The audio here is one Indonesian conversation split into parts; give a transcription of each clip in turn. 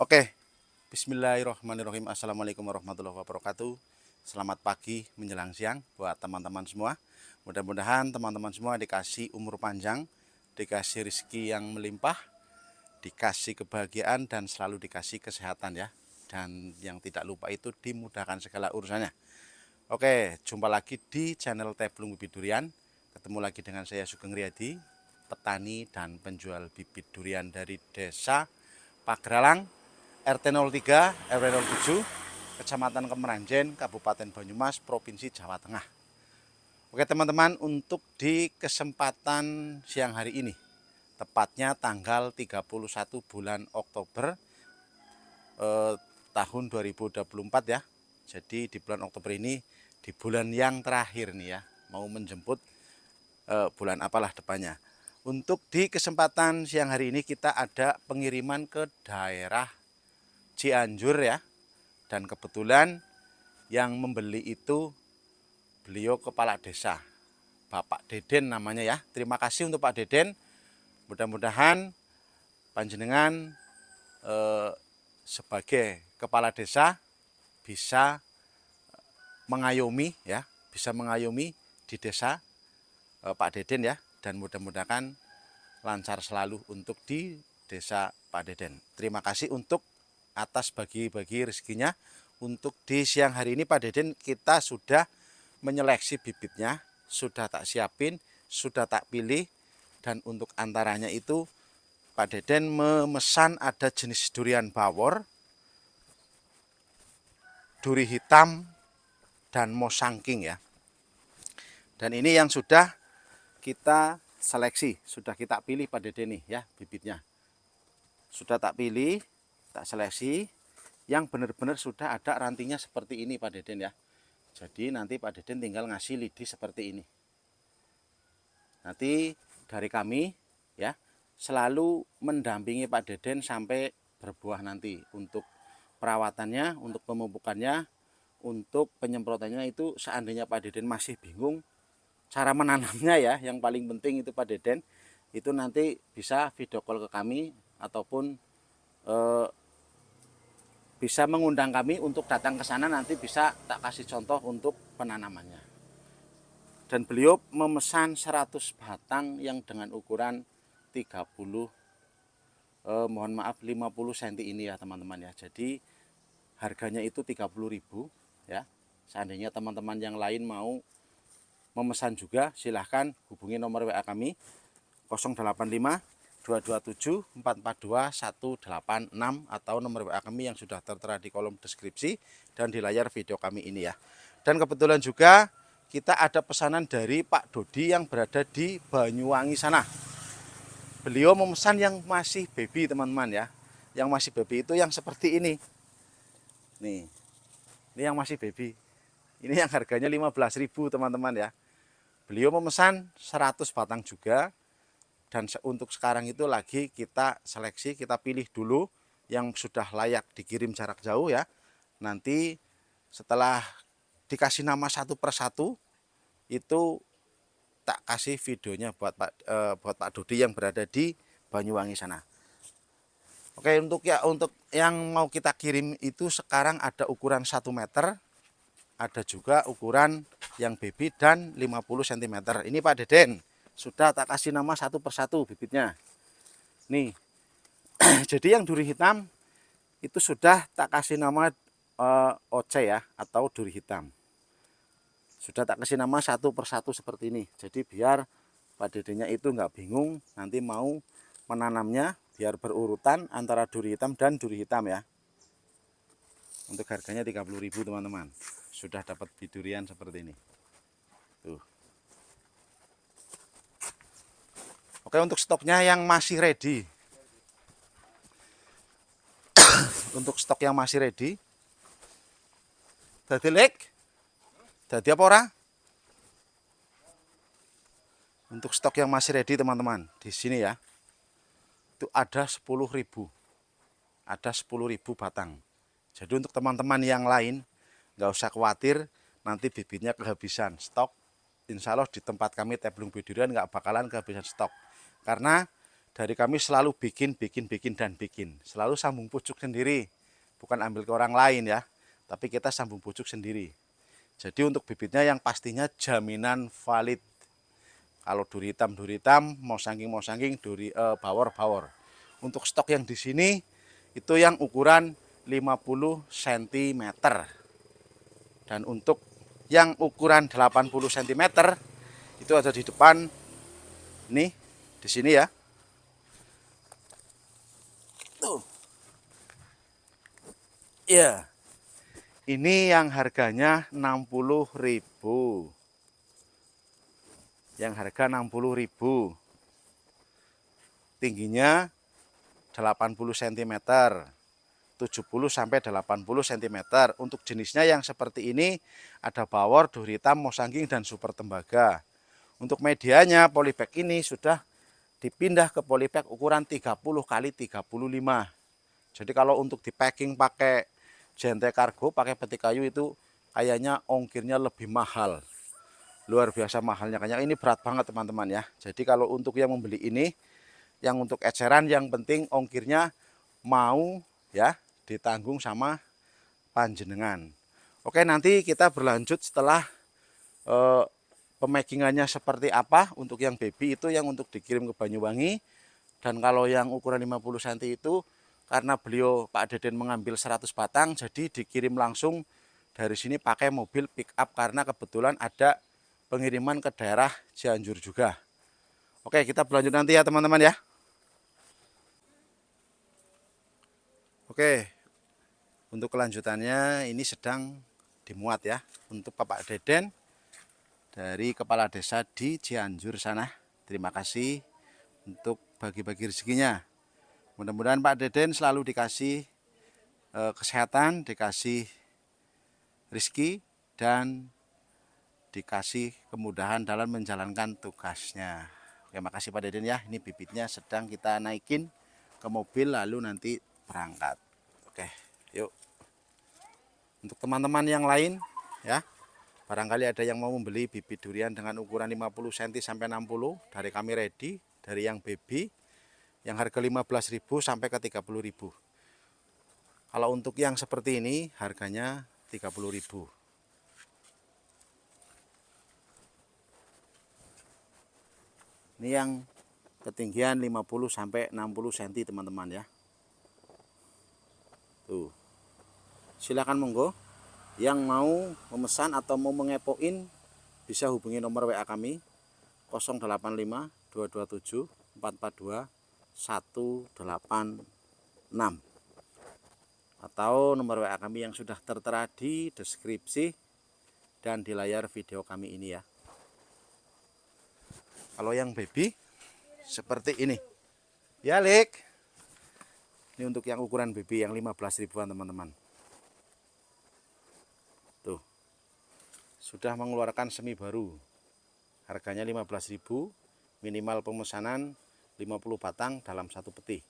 Oke, bismillahirrahmanirrahim. Assalamualaikum warahmatullahi wabarakatuh. Selamat pagi menjelang siang buat teman-teman semua. Mudah-mudahan teman-teman semua dikasih umur panjang, dikasih rezeki yang melimpah, dikasih kebahagiaan dan selalu dikasih kesehatan ya. Dan yang tidak lupa itu dimudahkan segala urusannya. Oke, jumpa lagi di channel Teblung Bibit Durian. Ketemu lagi dengan saya Sugeng Riyadi, petani dan penjual bibit durian dari Desa Pagralang, RT 03 RW 07, Kecamatan Kemeranjen, Kabupaten Banyumas, Provinsi Jawa Tengah. Oke teman-teman, untuk di kesempatan siang hari ini, tepatnya tanggal 31 bulan Oktober tahun 2024 ya. Jadi di bulan Oktober ini, di bulan yang terakhir nih ya, mau menjemput bulan apalah depannya. Untuk di kesempatan siang hari ini kita ada pengiriman ke daerah Cianjur ya. Dan kebetulan yang membeli itu beliau kepala desa, Bapak Deden namanya ya. Terima kasih untuk Pak Deden. Mudah-mudahan panjenengan sebagai kepala desa bisa mengayomi ya, bisa mengayomi di desa Pak Deden ya, dan mudah-mudahan lancar selalu untuk di desa Pak Deden. Terima kasih untuk atas bagi-bagi rezekinya. Untuk di siang hari ini Pak Deden kita sudah menyeleksi bibitnya, sudah tak siapin, sudah tak pilih, dan untuk antaranya itu Pak Deden memesan ada jenis durian bawor, duri hitam, dan mosangking ya. Dan ini yang sudah kita seleksi, sudah kita pilih Pak Deden nih ya bibitnya. Sudah tak pilih, tak seleksi, yang benar-benar sudah ada rantingnya seperti ini Pak Deden ya. Jadi nanti Pak Deden tinggal ngasih lidi seperti ini. Nanti dari kami ya selalu mendampingi Pak Deden sampai berbuah nanti. Untuk perawatannya, untuk pemupukannya, untuk penyemprotannya itu seandainya Pak Deden masih bingung cara menanamnya ya, yang paling penting itu Pak Deden itu nanti bisa video call ke kami ataupun bisa mengundang kami untuk datang ke sana, nanti bisa tak kasih contoh untuk penanamannya. Dan beliau memesan 100 batang yang dengan ukuran 30 mohon maaf 50 cm ini ya teman-teman ya. Jadi harganya itu 30.000 ya. Seandainya teman-teman yang lain mau memesan juga silahkan hubungi nomor WA kami 085 227 442 186 atau nomor WA kami yang sudah tertera di kolom deskripsi dan di layar video kami ini ya. Dan kebetulan juga kita ada pesanan dari Pak Dodi yang berada di Banyuwangi sana. Beliau memesan yang masih baby teman-teman ya. Yang masih baby itu yang seperti ini. Nih, ini yang masih baby. Ini yang harganya 15.000 teman-teman ya. Beliau memesan 100 batang juga. Dan untuk sekarang itu lagi kita seleksi, kita pilih dulu yang sudah layak dikirim jarak jauh ya. Nanti setelah dikasih nama satu persatu itu tak kasih videonya buat Pak Dodi yang berada di Banyuwangi sana. Oke, untuk yang mau kita kirim itu sekarang ada ukuran 1 meter, ada juga ukuran yang baby dan 50 cm. Ini Pak Deden sudah tak kasih nama satu persatu bibitnya. Nih, jadi yang duri hitam itu sudah tak kasih nama oce ya atau duri hitam. Sudah tak kasih nama satu persatu seperti ini. Jadi biar Pak Dedenya itu nggak bingung nanti mau menanamnya, biar berurutan antara duri hitam dan duri hitam ya. Untuk harganya 30.000 teman-teman. Sudah dapat bidurian seperti ini. Tuh. Oke, untuk stoknya yang masih ready. Untuk stok yang masih ready. Dadi lek? Dadi apa ora? Untuk stok yang masih ready teman-teman, di sini ya. Itu ada 10.000. Ada 10.000 batang. Jadi untuk teman-teman yang lain nggak usah khawatir nanti bibitnya kehabisan stok. Insya Allah di tempat kami Teblung Bidurian nggak bakalan kehabisan stok. Karena dari kami selalu bikin, selalu sambung pucuk sendiri, bukan ambil ke orang lain ya, tapi kita sambung pucuk sendiri. Jadi untuk bibitnya yang pastinya jaminan valid. Kalau duri hitam, mau sangking bawor. Untuk stok yang di sini itu yang ukuran 50 cm. Dan untuk yang ukuran 80 cm itu ada di depan nih, di sini ya. Tuh. Iya. Ini yang harganya 60.000. Yang harga 60.000. Tingginya 80 cm. 70 sampai 80 cm. Untuk jenisnya yang seperti ini ada bawor, duri hitam, mosangking dan super tembaga. Untuk medianya polybag ini sudah dipindah ke polybag ukuran 30 kali 35. Jadi kalau untuk di packing pakai jente kargo, pakai peti kayu itu kayaknya ongkirnya lebih mahal. Luar biasa mahalnya, kayaknya ini berat banget teman-teman ya. Jadi kalau untuk yang membeli ini, yang untuk eceran yang penting ongkirnya mau ya ditanggung sama panjenengan. Oke, nanti kita berlanjut setelah pemakingannya seperti apa. Untuk yang baby itu yang untuk dikirim ke Banyuwangi. Dan kalau yang ukuran 50 cm itu karena beliau Pak Deden mengambil 100 batang, jadi dikirim langsung dari sini pakai mobil pick up karena kebetulan ada pengiriman ke daerah Cianjur juga. Oke, kita berlanjut nanti ya teman-teman ya. Oke, untuk kelanjutannya ini sedang dimuat ya untuk Bapak Deden dari kepala desa di Cianjur sana. Terima kasih untuk bagi-bagi rezekinya. Mudah-mudahan Pak Deden selalu dikasih kesehatan, dikasih rezeki dan dikasih kemudahan dalam menjalankan tugasnya. Terima kasih Pak Deden ya. Ini bibitnya sedang kita naikin ke mobil lalu nanti berangkat. Oke, yuk. Untuk teman-teman yang lain ya, barangkali ada yang mau membeli bibit durian dengan ukuran 50 cm sampai 60 dari kami ready, dari yang baby yang harga 15.000 sampai ke 30.000. Kalau untuk yang seperti ini harganya 30.000. Ini yang ketinggian 50 sampai 60 cm teman-teman ya. Tuh. Silakan monggo yang mau memesan atau mau mengepoin bisa hubungi nomor WA kami 085 227 442 186 atau nomor WA kami yang sudah tertera di deskripsi dan di layar video kami ini ya. Kalau yang baby seperti ini ya Lik, ini untuk yang ukuran baby yang 15 ribuan teman-teman. Tuh, sudah mengeluarkan semi baru, harganya 15.000, minimal pemesanan 50 batang dalam satu peti.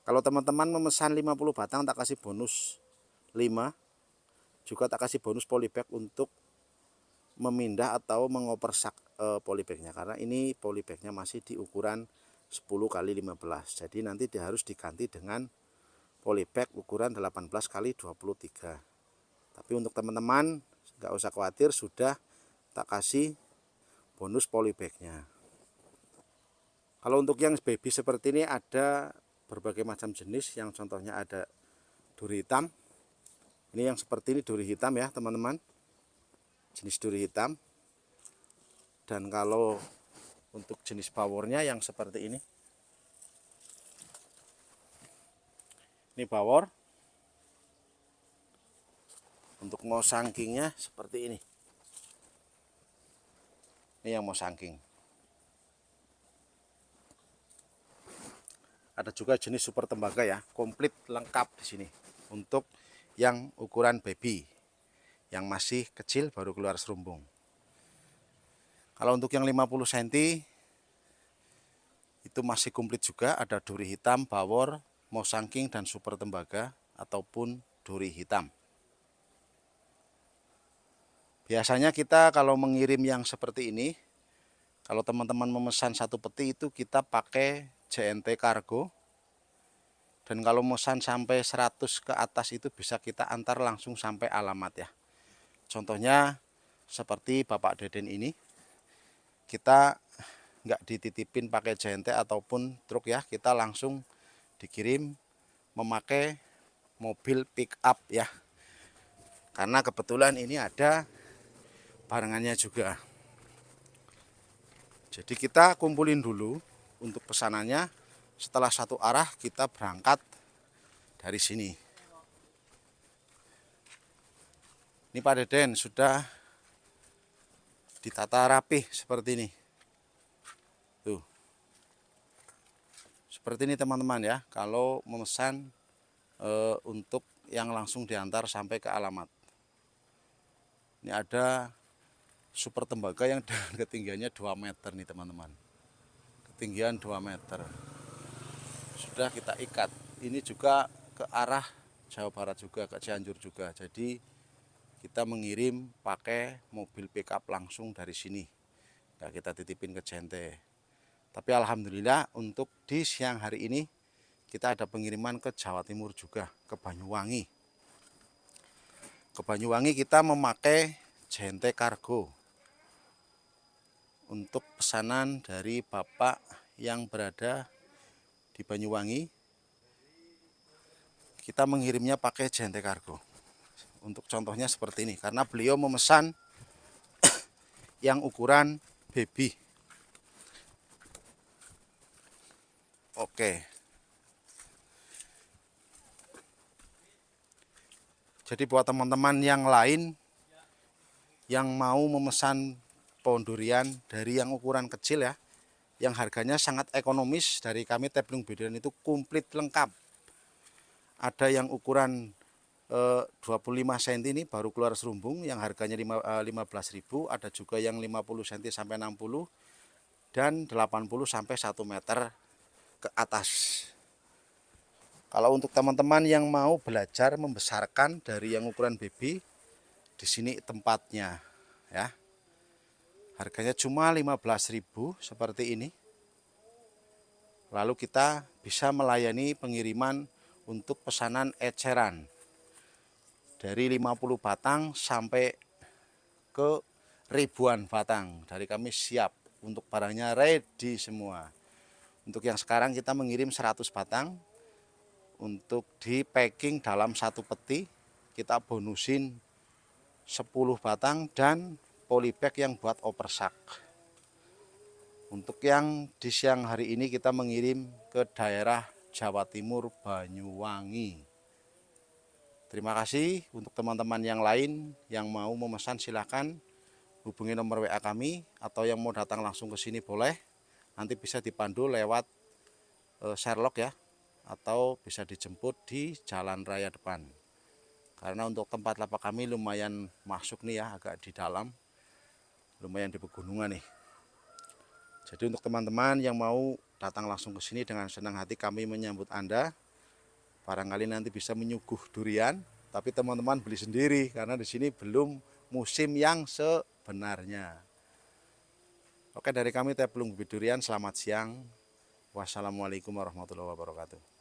Kalau teman-teman memesan 50 batang tak kasih bonus 5, juga tak kasih bonus polybag untuk memindah atau mengoper sak polybagnya, karena ini polybagnya masih di ukuran 10 kali 15. Jadi nanti dia harus diganti dengan polybag ukuran 18 kali 23. Tapi untuk teman-teman nggak usah khawatir, sudah tak kasih bonus polybagnya. Kalau untuk yang baby seperti ini ada berbagai macam jenis, yang contohnya ada duri hitam. Ini yang seperti ini duri hitam ya teman-teman, jenis duri hitam. Dan kalau untuk jenis bawornya yang seperti ini bawor. Untuk mosangkingnya seperti ini. Ini yang mosangking. Ada juga jenis super tembaga ya, komplit lengkap di sini. Untuk yang ukuran baby, yang masih kecil baru keluar serumbung. Kalau untuk yang 50 cm itu masih komplit juga, ada duri hitam, bawor, mosangking dan super tembaga ataupun duri hitam. Biasanya kita kalau mengirim yang seperti ini, kalau teman-teman memesan satu peti itu kita pakai JNT Kargo. Dan kalau memesan sampai 100 ke atas itu bisa kita antar langsung sampai alamat ya. Contohnya seperti Bapak Deden ini, kita nggak dititipin pakai JNT ataupun truk ya, kita langsung dikirim memakai mobil pick up ya. Karena kebetulan ini ada barengannya juga. Jadi kita kumpulin dulu untuk pesanannya. Setelah satu arah kita berangkat dari sini. Ini Pak Deden sudah ditata rapi seperti ini. Tuh. Seperti ini teman-teman ya. Kalau memesan untuk yang langsung diantar sampai ke alamat. Ini ada super tembaga yang dengan ketinggiannya 2 meter nih teman-teman. Ketinggian 2 meter. Sudah kita ikat. Ini juga ke arah Jawa Barat juga, ke Cianjur juga. Jadi kita mengirim pakai mobil pickup langsung dari sini. Nah, kita titipin ke JNT. Tapi alhamdulillah untuk di siang hari ini kita ada pengiriman ke Jawa Timur juga, ke Banyuwangi. Ke Banyuwangi kita memakai JNT Kargo. Untuk pesanan dari Bapak yang berada di Banyuwangi, kita mengirimnya pakai JNT Kargo. Untuk contohnya seperti ini, karena beliau memesan yang ukuran baby. Oke. Jadi buat teman-teman yang lain yang mau memesan pohon durian dari yang ukuran kecil ya, yang harganya sangat ekonomis, dari kami Teplung Biduan itu komplit lengkap. Ada yang ukuran 25 cm ini baru keluar serumbung yang harganya 15.000, ada juga yang 50 cm sampai 60 dan 80 sampai 1 meter ke atas. Kalau untuk teman-teman yang mau belajar membesarkan dari yang ukuran baby, di sini tempatnya ya. Harganya cuma 15.000 seperti ini. Lalu kita bisa melayani pengiriman untuk pesanan eceran dari 50 batang sampai ke ribuan batang. Dari kami siap untuk barangnya ready semua. Untuk yang sekarang kita mengirim 100 batang. Untuk di packing dalam satu peti kita bonusin 10 batang dan polybag yang buat opersak. Untuk yang di siang hari ini kita mengirim ke daerah Jawa Timur Banyuwangi. Terima kasih. Untuk teman-teman yang lain yang mau memesan silahkan hubungi nomor WA kami, atau yang mau datang langsung ke sini boleh. Nanti bisa dipandu lewat Sherlock ya, atau bisa dijemput di jalan raya depan. Karena untuk tempat lapak kami lumayan masuk nih ya, agak di dalam, lumayan di pegunungan nih. Jadi untuk teman-teman yang mau datang langsung ke sini, dengan senang hati kami menyambut Anda. Barangkali nanti bisa menyuguh durian, tapi teman-teman beli sendiri karena di sini belum musim yang sebenarnya. Oke, dari kami Teplung Bibit Durian, selamat siang. Wassalamualaikum warahmatullahi wabarakatuh.